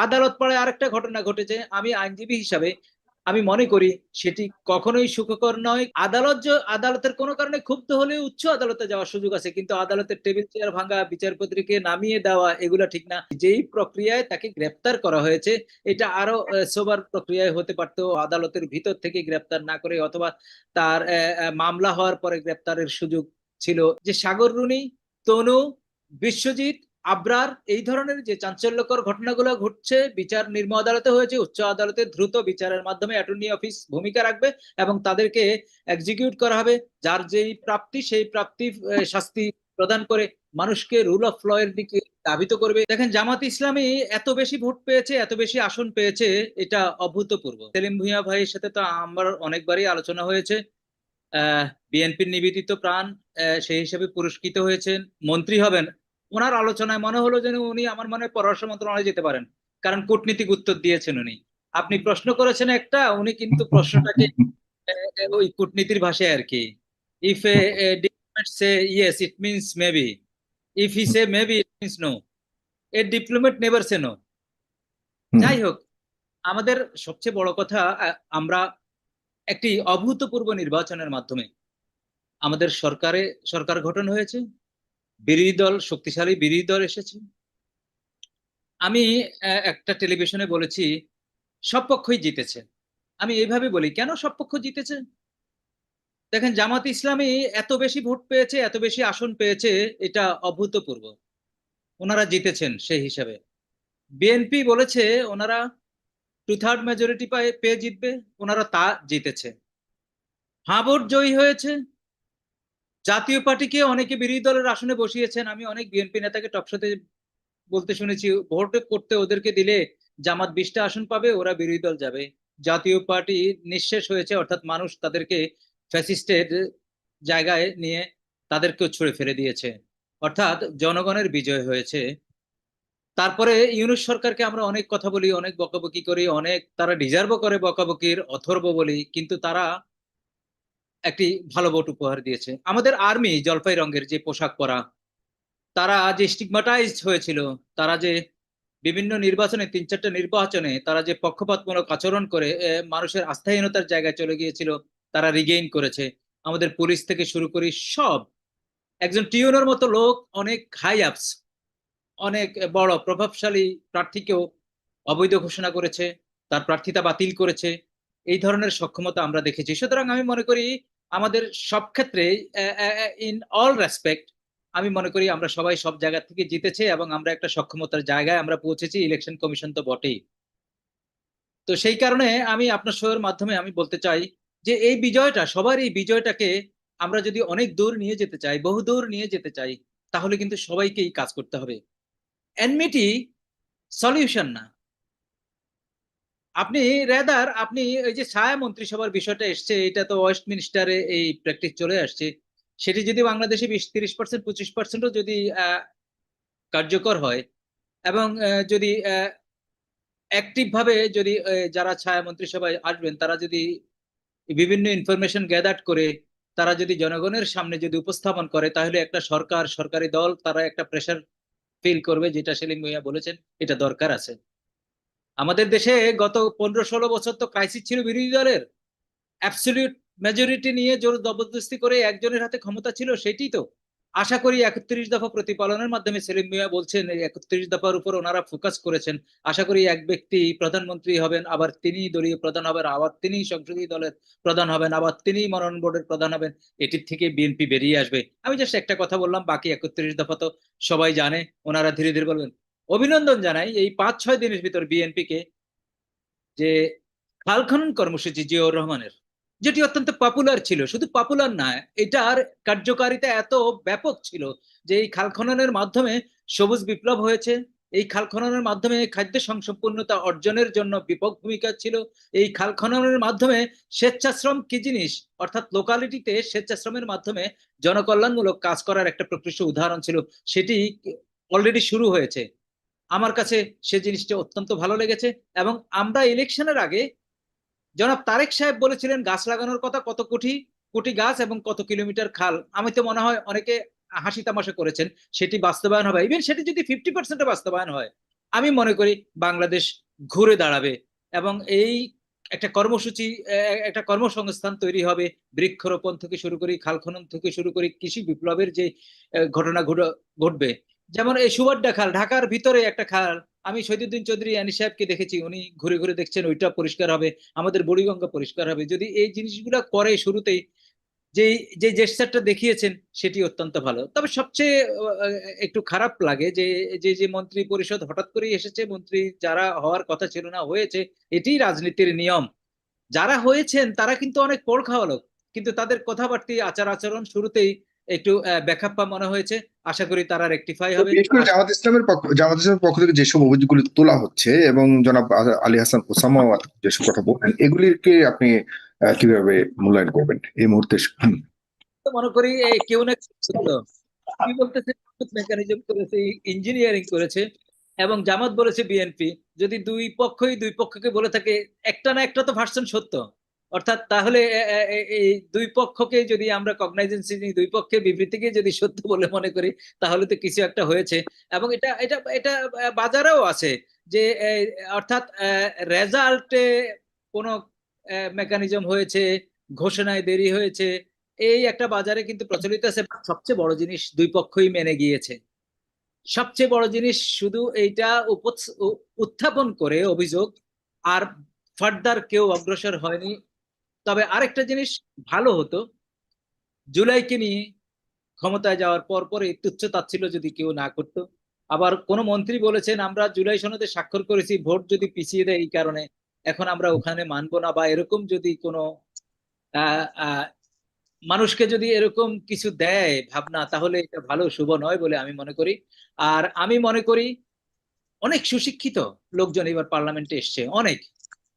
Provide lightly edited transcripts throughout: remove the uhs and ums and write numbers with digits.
আদালত পাড়ায় আরেকটা ঘটনা ঘটেছে। আমি আইনজীবী হিসাবে আমি মনে করি সেটি কখনোই সুখকর নয়। আদালতের কোনো কারণে ক্ষুব্ধ হলে উচ্চ আদালতে যাওয়ার সুযোগ আছে, কিন্তু আদালতের টেবিল চেয়ার ভাঙা, বিচারপতিকে নামিয়ে দেওয়া এগুলো ঠিক না। যেই প্রক্রিয়ায় তাকে গ্রেপ্তার করা হয়েছে এটা আরো সোবার প্রক্রিয়ায় হতে পারতো, আদালতের ভিতর থেকে গ্রেপ্তার না করে, অথবা তার মামলা হওয়ার পরে গ্রেপ্তারের সুযোগ ছিল। যে সাগর রুনি, তনু, বিশ্বজিৎ, আবরার, এই ধরনের যে চাঞ্চল্যকর ঘটনাগুলো ঘটছে, বিচার নিম্ন আদালতে হয়েছে, উচ্চ আদালতে দ্রুত বিচারের মাধ্যমে অ্যাটর্নি অফিস ভূমিকা রাখবে এবং তাদেরকে এক্সিকিউট করা হবে। যার যেই প্রাপ্তি সেই প্রাপ্তি শাস্তি প্রদান করে মানুষকে রুল অফ ল এর দিকে ধাবিত করবে। দেখেন, জামাত ইসলামী এত বেশি ভোট পেয়েছে, এত বেশি আসন পেয়েছে, এটা অভূতপূর্ব। সেলিম ভুঁইয়া ভাইয়ের সাথে তো আমার অনেকবারই আলোচনা হয়েছে। বিএনপির নিবেদিত প্রাণ, সেই হিসেবে পুরস্কৃত হয়েছেন, মন্ত্রী হবেন। ওনার আলোচনায় মনে হলো যেন উনি আমার মনে হয় পররাষ্ট্র মন্ত্রণালয়ে যেতে পারেন, কারণ কূটনীতিক উত্তর দিয়েছেন উনি। আপনি প্রশ্ন করেছেন একটা, উনি কিন্তু প্রশ্নটাকে ওই কূটনীতির ভাষায় আর কি, if a diplomat says yes it means maybe, if he says maybe it means no, a diplomat never says no. Hmm. যাই হোক, আমাদের সবচেয়ে বড় কথা, আমরা একটি অভূতপূর্ব নির্বাচনের মাধ্যমে আমাদের সরকার গঠন হয়েছে, বিরোধী দল, শক্তিশালী বিরোধী দল এসেছে। আমি একটা টেলিভিশনে বলেছি সব পক্ষই জিতেছে। আমি এইভাবে বলি, কেন সব পক্ষ জিতেছে? দেখেন, জামাত ইসলামী এত বেশি ভোট পেয়েছে, এত বেশি আসন পেয়েছে, এটা অভূতপূর্ব। ওনারা জিতেছেন সেই হিসাবে। বিএনপি বলেছে ওনারা 2/3 মেজরিটি পেয়ে জিতবে, ওনারা তা জিতেছে। হ্যাঁ, ভোট জয়ী হয়েছে। জাতীয় পার্টিকে অনেকে বিরোধী দলের আসনে বসিয়েছেন। আমি অনেক বিএনপি নেতাকে টকশোতে বলতে শুনেছি, ভোট করতে ওদেরকে দিলে জামাত 20টা আসন পাবে, ওরা বিরোধী দল যাবে। জাতীয় পার্টি নিঃশেষ হয়েছে, অর্থাৎ মানুষ তাদেরকে ফ্যাসিস্টের জায়গায় নিয়ে তাদেরকেও ছুঁড়ে ফেলে দিয়েছে, অর্থাৎ জনগণের বিজয় হয়েছে। তারপরে ইউনূস সরকারকে আমরা অনেক কথা বলি, অনেক বকাবকি করি, অনেক তারা ডিজার্ভও করে বকাবকির, অথর্ব বলি, কিন্তু তারা একটি ভালো ভোট উপহার দিয়েছে। আমাদের আর্মি জলপাই রঙের যে পোশাক পরা, তারা যে স্টিগমাটাইজড হয়েছিল, তারা যে বিভিন্ন নির্বাচনে, 3-4টা নির্বাচনে তারা যে পক্ষপাতমূলক আচরণ করে মানুষের আস্থাহীনতার জায়গায় চলে গিয়েছিল, তারা রিগেইন করেছে। আমাদের পুলিশ থেকে শুরু করি সব, একজন টিউনের মতো লোক অনেক হাই আপস, অনেক বড় প্রভাবশালী প্রার্থীকেও অবৈধ ঘোষণা করেছে, তার প্রার্থিতা বাতিল করেছে। এই ধরনের সক্ষমতা আমরা দেখেছি। সুতরাং আমি মনে করি আমাদের সব ক্ষেত্রে, ইন অল রেসপেক্ট, আমি মনে করি আমরা সবাই সব জায়গা থেকে জিতেছে এবং আমরা একটা সক্ষমতার জায়গায় আমরা পৌঁছেছি। ইলেকশন কমিশন তো বটেই। তো সেই কারণে আমি আপনার শোয়ের মাধ্যমে আমি বলতে চাই যে এই বিজয়টা, সবার এই বিজয়টাকে আমরা যদি অনেক দূর নিয়ে যেতে চাই, বহু দূর নিয়ে যেতে চাই, তাহলে কিন্তু সবাইকেই কাজ করতে হবে। এনমিটি সলিউশন না। আপনি আপনি এই যে ছায়া মন্ত্রিসভার বিষয়টা এসছে, এটা তো ওয়েস্টমিনিস্টারে এই প্র্যাকটিস চলে আসছে। সেটি যদি বাংলাদেশে 20-30%, 25%ও যদি কার্যকর হয়, এবং যদি অ্যাক্টিভ ভাবে যদি যারা ছায়া মন্ত্রিসভায় আসবেন তারা যদি বিভিন্ন ইনফরমেশন গ্যাদার করে, তারা যদি জনগণের সামনে যদি উপস্থাপন করে, তাহলে একটা সরকার, সরকারি দল, তারা একটা প্রেশার ফিল করবে, যেটা সেলিম ভুঁইয়া বলেছেন এটা দরকার আছে। আমাদের দেশে গত 15-16 বছর তো ক্রাইসিস ছিল বিরোধী দলের, অ্যাবসলিউট মেজরিটি নিয়ে জোর জবরদস্তি করে একজনের হাতে ক্ষমতা ছিল, সেটি তো আশা করি 31 দফা প্রতিপালনের মাধ্যমে, সেলিম মিয়া বলছেন 31 দফার উপর ওনারা ফোকাস করেছেন। আশা করি এক ব্যক্তি প্রধানমন্ত্রী হবেন, আবার তিনি দলীয় প্রধান হবেন, আবার তিনি সংসদীয় দলের প্রধান হবেন, আবার তিনি মনোনয়ন বোর্ডের প্রধান হবেন। এটির থেকে বিএনপি বেরিয়ে আসবে। আমি জাস্ট একটা কথা বললাম, বাকি 31 দফা তো সবাই জানে, ওনারা ধীরে ধীরে বলবেন। অভিনন্দন জানাই এই 5-6 দিনের ভিতর বিএনপি কে, যে খাল খনন কর্মসূচি জিয়াউর রহমানের, যেটি অত্যন্ত পপুলার ছিল, শুধু পপুলার না, এটার কার্যকারিতা এত ব্যাপক ছিল যে এই খাল খননের মাধ্যমে সবুজ বিপ্লব হয়েছে। এই খাল খননের মাধ্যমে খাদ্য সংসম্পূর্ণতা অর্জনের জন্য ব্যাপক ভূমিকা ছিল। এই খাল খননের মাধ্যমে স্বেচ্ছাশ্রম কি জিনিস, অর্থাৎ লোকালিটিতে স্বেচ্ছাশ্রমের মাধ্যমে জনকল্যাণমূলক কাজ করার একটা প্রকৃষ্ট উদাহরণ ছিল। সেটি অলরেডি শুরু হয়েছে। আমার কাছে সে জিনিসটা অত্যন্ত ভালো লেগেছে। এবং আমরা ইলেকশনের আগে জনাব তারেক সাহেব বলেছিলেন গাছ লাগানোর কথা, কত কোটি কোটি গাছ এবং কত কিলোমিটার খাল। আমি তো মনে হয় অনেকে হাসি তামাশা করেছেন, সেটি বাস্তবায়ন হবে। ইভেন সেটি যদি 50% বাস্তবায়ন হয়, আমি মনে করি বাংলাদেশ ঘুরে দাঁড়াবে এবং এই একটা কর্মসূচি, একটা কর্মসংস্থান তৈরি হবে। বৃক্ষরোপণ থেকে শুরু করি, খাল খনন থেকে শুরু করি, কৃষি বিপ্লবের যে ঘটনা ঘটবে। যেমন এই সুবাড্ডা খাল, ঢাকার ভিতরে একটা খাল। আমি শহীদুদ্দিন চৌধুরী আনি সাহেবকে দেখেছি, উনি ঘুরে ঘুরে দেখছেন ওইটা পরিষ্কার হবে, আমাদের বুড়িগঙ্গা পরিষ্কার হবে। যদি এই জিনিসগুলো করে শুরুতেই, যে যে জেস্চারটা দেখিয়েছেন সেটি অত্যন্ত ভালো। তবে সবচেয়ে একটু খারাপ লাগে যে যে যে মন্ত্রী পরিষদ হঠাৎ করেই এসেছে, মন্ত্রী যারা হওয়ার কথা ছিল না হয়েছে, এটি রাজনীতির নিয়ম। যারা হয়েছেন তারা কিন্তু অনেক পড় খাওয়া লোক, কিন্তু তাদের কথাবার্তা আচার আচরণ শুরুতেই একটু বেখাপ্পা মনে হয়েছে। আশা করি তারা রেকটিফাই তো হবে। বিশেষ করে জামাত ইসলামের পক্ষ থেকে যেসব অভিযোগগুলি তোলা হচ্ছে এবং জনাব আলী হাসান ওসামা যেসব কথা বললেন, এগুলিকে আপনি কিভাবে মূল্যায়ন করবেন এই মুহূর্তে? তো মনে করি কেউ না কেউ সত্য। কি বলতেছে, মেকানিজম করেছে, ইঞ্জিনিয়ারিং করেছে, এবং জামাত বলেছে বিএনপি। যদি দুই পক্ষই দুই পক্ষকে বলে থাকে, একটা না একটা তো ভার্সন সত্য। অর্থাৎ তাহলে এই দুই পক্ষকে যদি আমরা কগনাইজেন্সি নিই, দুই পক্ষের বিবৃতিকে যদি সত্য বলে মনে করি, তাহলে তো কিছু একটা হয়েছে। এবং এটা এটা এটা বাজারেও আছে যে অর্থাৎ রেজাল্টে কোনো মেকানিজম হয়েছে, ঘোষণায় দেরি হয়েছে, এই একটা বাজারে কিন্তু প্রচলিত আছে। সবচেয়ে বড় জিনিস দুই পক্ষই মেনে গিয়েছে। সবচেয়ে বড় জিনিস শুধু এইটা উত্থাপন করে অভিযোগ, আর ফার্দার কেউ অগ্রসর হয়নি। তবে আরেকটা জিনিস ভালো হতো, জুলাইকে নিয়ে ক্ষমতায় যাওয়ার পর পরে তুচ্ছ তাচ্ছিল্য যদি কেউ না করতো। আবার কোন মন্ত্রী বলেছেন আমরা জুলাই সনদে স্বাক্ষর করেছি, ভোট যদি পিছিয়ে দেয় এই কারণে এখন আমরা ওখানে মানবো না, বা এরকম যদি কোনো আহ আহ মানুষকে যদি এরকম কিছু দেয় ভাবনা, তাহলে এটা ভালো, শুভ নয় বলে আমি মনে করি। আর আমি মনে করি অনেক সুশিক্ষিত লোকজন এবার পার্লামেন্টে এসছে, অনেক,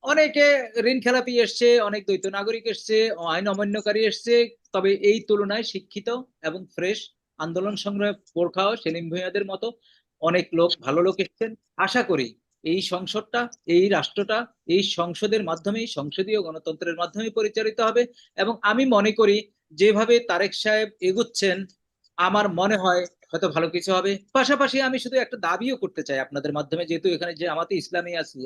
অনেকে ঋণ খেলাপি এসছে, অনেক দ্বৈত নাগরিক এসছে, আইন অমান্যকারী এসছে। তবে এই তুলনায় শিক্ষিত এবং ফ্রেশ, আন্দোলন সংগ্রামে পোরখাও সেলিম ভুঁইয়াদের মতো অনেক লোক, ভালো লোক এসেছেন। আশা করি এই সংসদটা, এই রাষ্ট্রটা এই সংসদের মাধ্যমেই, সংসদীয় গণতন্ত্রের মাধ্যমে পরিচালিত হবে। এবং আমি মনে করি যেভাবে তারেক সাহেব এগুচ্ছেন, আমার মনে হয় হয়তো ভালো কিছু হবে। পাশাপাশি আমি শুধু একটা দাবিও করতে চাই আপনাদের মাধ্যমে, যেহেতু এখানে যে আমাদের ইসলামী আছে,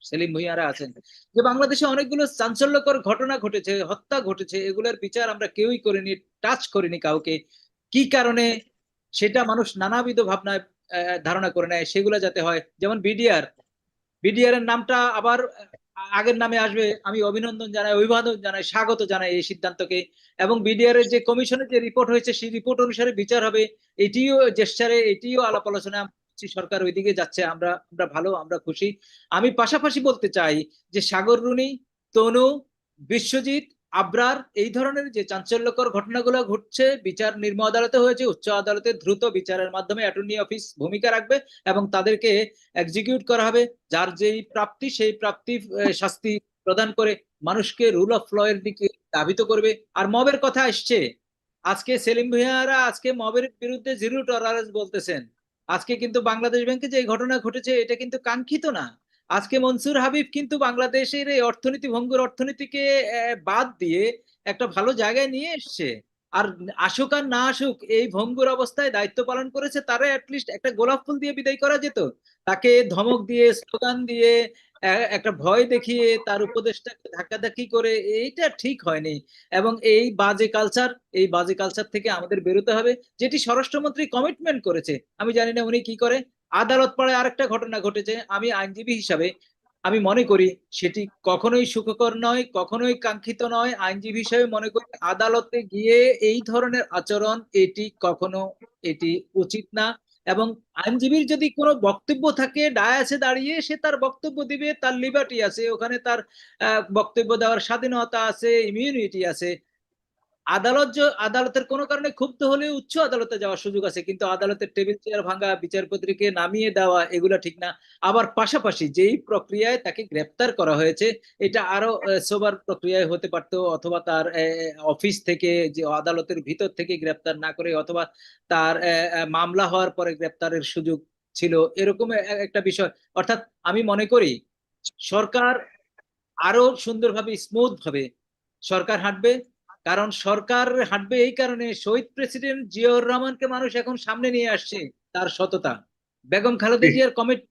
সেলিম ভুঁইয়ারা আছেন, যে বাংলাদেশে অনেকগুলো চাঞ্চল্যকর ঘটনা ঘটেছে, হত্যা ঘটেছে, এগুলোর বিচার আমরা কেউই করিনি, টাচ করিনি কাউকে। কি কারণে সেটা মানুষ নানাবিধ ভাবনায় ধারণা করে নেয়, সেগুলো যাতে হয়। যেমন বিডিআর, বিডিআর এর নামটা আবার আগের নামে আসবে, আমি অভিনন্দন জানাই, অভিবাদন জানাই, স্বাগত জানাই এই সিদ্ধান্তকে। এবং বিডিআর এর যে কমিশনের যে রিপোর্ট হয়েছে সেই রিপোর্ট অনুসারে বিচার হবে, এটিও জেস্টারে, এটিও আলাপ আলোচনা, সরকার ওইদিকে যাচ্ছে, আমরা আমরা ভালো, আমরা খুশি। আমি পাশাপাশি বলতে চাই যে সাগর রুনি, তনু, বিশ্বজিৎ, আবরার, এই ধরনের যে চাঞ্চল্যকর ঘটনাগুলো ঘটছে, বিচার নিম্ন আদালতে হয়েছে, উচ্চ আদালতে দ্রুত বিচারের মাধ্যমে অ্যাটর্নি অফিস ভূমিকা রাখবে এবং তাদেরকে এক্সিকিউট করা হবে। যার যেই প্রাপ্তি সেই প্রাপ্তি শাস্তি প্রদান করে মানুষকে রুল অফ ল এর দিকে ধাবিত করবে। আর মবের কথা আসছে, আজকে সেলিম ভুঁইয়ারা আজকে মবের বিরুদ্ধে জিরো টলারেন্স বলতেছেন। আজকে কিন্তু বাংলাদেশ ব্যাংকে যে ঘটনা ঘটেছে এটা কিন্তু কাঙ্ক্ষিত না। আজকে মনসুর হাবিব কিন্তু বাংলাদেশের এই অর্থনীতি, ভঙ্গুর অর্থনীতিকে বাদ দিয়ে একটা ভালো জায়গায় নিয়ে এসছে। আর আসুক আর না আসুক, এই ভঙ্গুর অবস্থায় দায়িত্ব পালন করেছে, তারা অ্যাটলিস্ট একটা গোলাপ ফুল দিয়ে বিদায় করা যেত। তাকে ধমক দিয়ে, স্লোগান দিয়ে, একটা ভয় দেখিয়ে তার উপদেশটাকে ধাক্কাধাক্কি করে, এইটা ঠিক হয়নি। এবং এই বাজে কালচার থেকে আমাদের বেরোতে হবে, যেটি স্বরাষ্ট্রমন্ত্রী কমিটমেন্ট করেছে। আমি জানি না উনি কি করে। আদালত পাড়ায় আরেকটা ঘটনা ঘটেছে, আমি আইনজীবী হিসাবে আমি মনে করি সেটি কখনোই সুখকর নয়, কখনোই কাঙ্ক্ষিত নয়। আইনজীবী হিসেবে মনে করি আদালতে গিয়ে এই ধরনের আচরণ, এটি কখনো, এটি উচিত না। এবং আইনজীবীর যদি কোনো বক্তব্য থাকে, ডায়াসে দাঁড়িয়ে সে তার বক্তব্য দিবে, তার লিবার্টি আছে ওখানে, তার বক্তব্য দেওয়ার স্বাধীনতা আছে, ইমিউনিটি আছে। আদালতের কোনো কারণে ক্ষুব্ধ হলে উচ্চ আদালতে যাওয়ার সুযোগ আছে, কিন্তু আদালতের টেবিল চেয়ার ভাঙা, বিচারপতিকে নামিয়ে দেওয়া, এগুলা ঠিক না। আবার পাশাপাশি যেই প্রক্রিয়ায় তাকে গ্রেপ্তার করা হয়েছে, এটা আরো সোবার প্রক্রিয়ায় হতে পারতো, অথবা তার অফিস থেকে, যে আদালতের ভিতর থেকে গ্রেপ্তার না করে, অথবা তার মামলা হওয়ার পরে গ্রেপ্তারের সুযোগ ছিল, এরকম একটা বিষয়। অর্থাৎ আমি মনে করি সরকার আরো সুন্দরভাবে, স্মুথ ভাবে সরকার হাঁটবে। কারণ সরকার হাঁটবে এই কারণে, শহীদ প্রেসিডেন্ট জিয়াউর রহমানকে মানুষ এখন সামনে নিয়ে আসছে, তার সততা, বেগম খালেদা জিয়ার কমিট,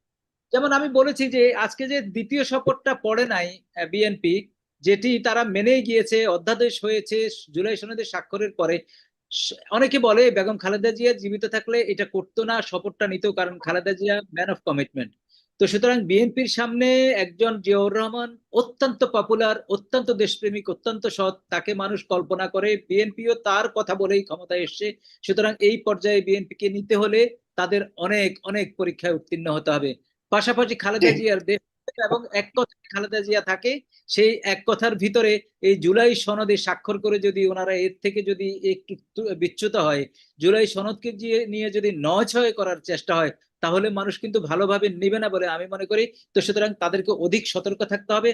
যেমন আমি বলেছি যে আজকে যে দ্বিতীয় শপথটা পড়ে নাই বিএনপি, যেটি তারা মেনেই গিয়েছে, অধ্যাদেশ হয়েছে জুলাই সনদে স্বাক্ষরের পরে। অনেকে বলে বেগম খালেদা জিয়া জীবিত থাকলে এটা করতো না, শপথটা নিত, কারণ Khaleda Zia man of commitment. তো সুতরাং বিএনপির সামনে একজন জিয়াউর রহমান অত্যন্ত পপুলার, অত্যন্ত দেশপ্রেমিক, অত্যন্ত সৎ, তাকে মানুষ কল্পনা করে, বিএনপিও তার কথা বলেই ক্ষমতায় এসছে। সুতরাং এই পর্যায়ে বিএনপিকে নিতে হলে তাদের অনেক অনেক পরীক্ষায় উত্তীর্ণ হতে হবে। পাশাপাশি খালেদা জিয়ার দেশ এবং এক কথায় খালেদা জিয়া থাকে, সেই এক কথার ভিতরে এই জুলাই সনদে স্বাক্ষর করে যদি ওনারা এর থেকে যদি একটু বিচ্যুত হয়, জুলাই সনদকে নিয়ে যদি নয় করার চেষ্টা হয়, তাহলে মানুষ কিন্তু ভালোভাবে নিবে না বলে আমি মনে করি। তো সুতরাং তাদেরকে অধিক সতর্ক থাকতে হবে।